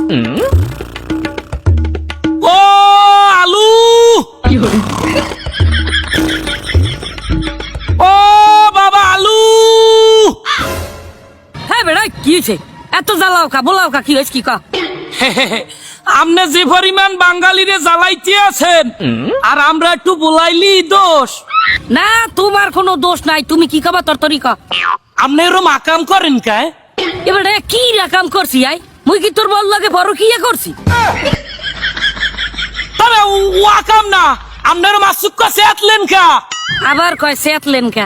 ও আলু, ও বাবা আলু। হ্যাঁ বেড়া কি হয়েছে? এত জ্বালাও কা, বলাও কা, কি হয়েছে কি কা? আপনি যে পরিমাণ বাঙালিরে জ্বালাইতে আছেন আর আমরা একটু বলাইলি দোষ। না তোমার কোনো দোষ নাই, তুমি কি খাবা তোর তরিকা? আপনি এরম আকাম করেন কে? এবারে কি রাকাম করছি আই? মুই কি তোর বল লাগে বড় কি করছি? তবে ও আকাম না, আপনার মাসুক্কা সেতলেন কা? আবার কয় সেতলেন কা?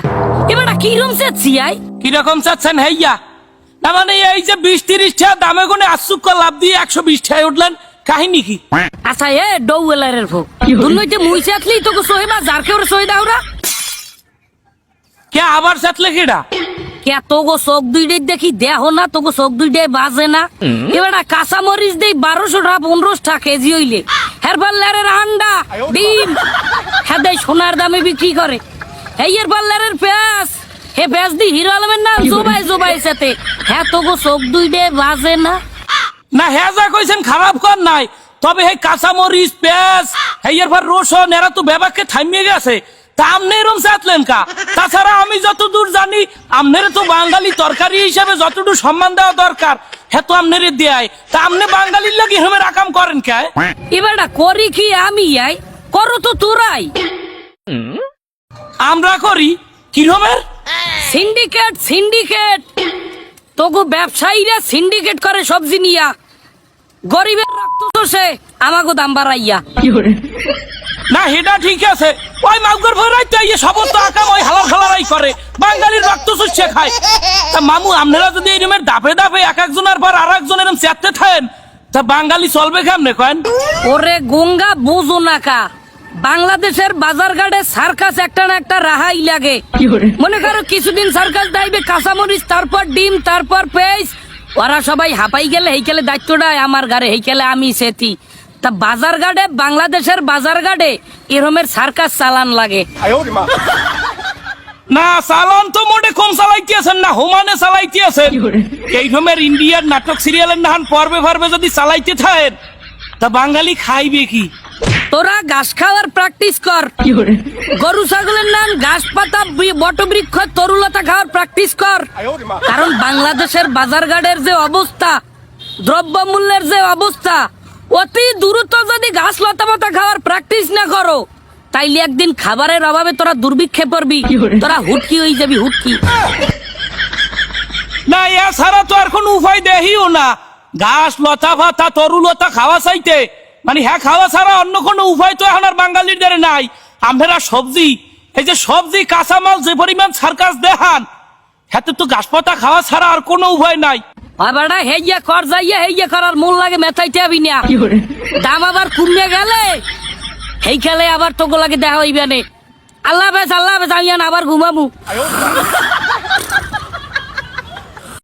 এবারে কি রুম সেতছি আই? কিরকম চাচ্ছেন হেইয়া? না মানে এই যে 20-30 টাকা দামে গুনে আশুক্কা লাভ দিয়ে 120 টাকায় উঠলেন, কাহিনী কি? আচ্ছা এ ডৌয়েলারের ভোগ দুর্নইতে মুই সেতলি তোকে সহিমা যার কেউ সহি দাওরা কে আবার সেতলে কেডা? কে তোগো চোখ দুইটাই দেখি দেহ না, তোগো চোখ দুইটাই বাজে না। এবার কাঁচা মরিচ দেই 1200 টাকা 1500 টাকা কেজি হইলে, হেরবার লেরের আন্ডা ডিম হেদাই সোনার দামে বিক্রি করে। এই এরবার লেরের পেঁয়াজ, হে পেঁয়াজ দি হিরো আলমের নাম জোবাই জোবাই সাথে, হ্যাঁ তোগো চোখ দুইটাই বাজে না। না হ্যাঁ যা কইছেন খারাপ কর নাই, তবে হে কাঁচামরিচ পেঁয়াজ হেয়ার পর রসুন এরা তো ব্যাপারকে থামিয়ে গেছে। তা আমনে এরম চাতলেন কা? তাছাড়া আমি যতদূর জানি আমনের তো বাঙালি তরকারি হিসাবে যতটুকু সম্মান দেওয়া দরকার হ্যাঁ তো আমনের দেয়। তা আমনে বাঙালির লাগি হেমের আকাম করেন কে? এবারটা করি কি আমি আই, করো তো তোরাই। আমরা করি কিরমের? সিন্ডিকেট সিন্ডিকেট, তোগো ব্যবসায়ীরা সিন্ডিকেট করে সবজি নিয়া, গরিবের রক্ত চষে আমাগো দাম বাড়াইয়া। না হেটা ঠিক আছে, ওই মাউগর ভরাই তো এই সমস্ত আকাম ওই হালাল খালারাই করে, বাঙালির রক্ত চুষে খায়। তা মামু আপনারা যদি এরমের দাপে দাপে এক একজনের পর আর একজন এরম চেতে থাকেন তা বাঙালি চলবে কেমনে কয়েন? ওরে গঙ্গা বোঝো না কা, বাংলাদেশের বাজার ঘাটে সার্কাস একটা না একটা রাহাই লাগে। মনে করো কিছুদিন সার্কাস দাইবে কাঁচামরিচ, তারপর ডিম, তারপর পেঁয়াজ, ওরা সবাই হাঁপাই গেলে হেইকেলে দায়িত্বটা আমার ঘরে, হেইকেলে আমি সেতি। তা বাজার ঘাটে, বাংলাদেশের বাজার ঘাটে এরমের সার্কাস চালান লাগে। না চালান তো মোটে কম চালাইতেছেন না, হোমানে চালাইতেছেন। এই রকমের ইন্ডিয়ার নাটক সিরিয়ালের নাহান পর্বে পর্বে যদি চালাইতে থাকেন তা বাঙালি খাইবে কি? তোরা ঘাস খাওয়ার প্র্যাকটিস কর, গরু ছাগলের নাম ঘাস পাতা বটবৃক্ষ তরুলতা খাওয়ার প্র্যাকটিস কর। কারণ বাংলাদেশের বাজার ঘাটের যে অবস্থা, দ্রব্যমূল্যের যে অবস্থা, অতি দ্রুত যদি ঘাস লতা পাতা খাওয়ার প্র্যাকটিস না করো তাইলে একদিন খাবারের অভাবে তোরা দুর্ভিক্ষে পড়বি, তোরা হুটকি হয়ে যাবি হুটকি। না এছাড়া তো আর কোন উপায় দেখিও না, ঘাস লতা পাতা তরুলতা খাওয়া চাইতে মানে হ্যাঁ খাওয়া ছাড়া অন্য কোনো উপায় তো এখন আর বাঙালিদের নাই। আমরা সবজি, এই যে সবজি কাঁচামাল যে পরিমাণ সার্কাস দেখান হাতে তো ঘাস পাতা খাওয়া ছাড়া আর কোনো উপায় নাই। বাবাটা হেইয়া কর যাইয়া হেইয়া করার মূল লাগে মেথাইতে হবি না, দাম আবার কমে গেলে হেই খেলে আবার তোকে লাগে দেখা হইবে নে। আল্লাহ হাফেজ, আল্লাহ হাফেজ, আমি আবার ঘুমাবো।